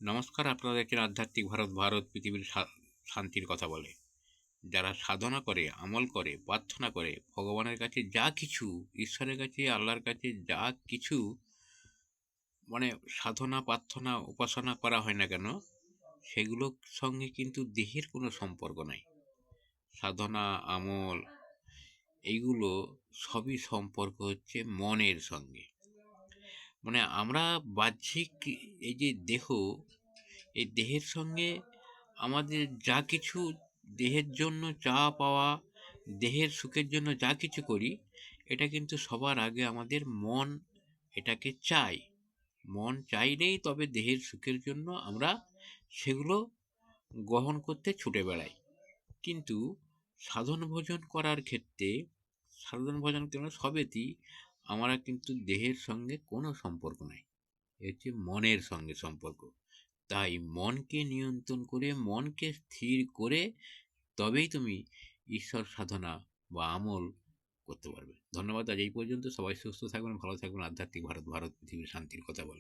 নমস্কার, আপনারা দেখছেন আধ্যাত্মিক ভারত। ভারত পৃথিবীর শান্তির কথা বলে। যারা সাধনা করে, আমল করে, প্রার্থনা করে, ভগবানের কাছে যা কিছু, ঈশ্বরের কাছে, আল্লাহর কাছে যা কিছু মানে সাধনা, প্রার্থনা, উপাসনা করা হয় না কেন, সেগুলোর সঙ্গে কিন্তু দেহের কোনো সম্পর্ক নাই। সাধনা, আমল এইগুলো সবই সম্পর্ক হচ্ছে মনের সঙ্গে। মানে আমরা বাহ্যিক এই যে দেহ, এই দেহের সঙ্গে আমাদের যা কিছু, দেহের জন্য যা পাওয়া, দেহের সুখের জন্য যা কিছু করি, এটা কিন্তু সবার আগে আমাদের মন এটাকে চাই। মন চাইলেই তবে দেহের সুখের জন্য আমরা সেগুলো গ্রহণ করতে ছুটে বেড়াই। কিন্তু সাধন ভোজন করার ক্ষেত্রে, সাধন ভোজন কেন সবেতেই আমরা কিন্তু দেহের সঙ্গে কোনো সম্পর্ক নাই, এর হচ্ছে মনের সঙ্গে সম্পর্ক। তাই মনকে নিয়ন্ত্রণ করে, মনকে স্থির করে তবেই তুমি ঈশ্বর সাধনা বা আমল করতে পারবে। ধন্যবাদ। আজ এই পর্যন্ত। সবাই সুস্থ থাকবেন, ভালো থাকবেন। আধ্যাত্মিক ভারত, ভারত পৃথিবীর শান্তির কথা বলে।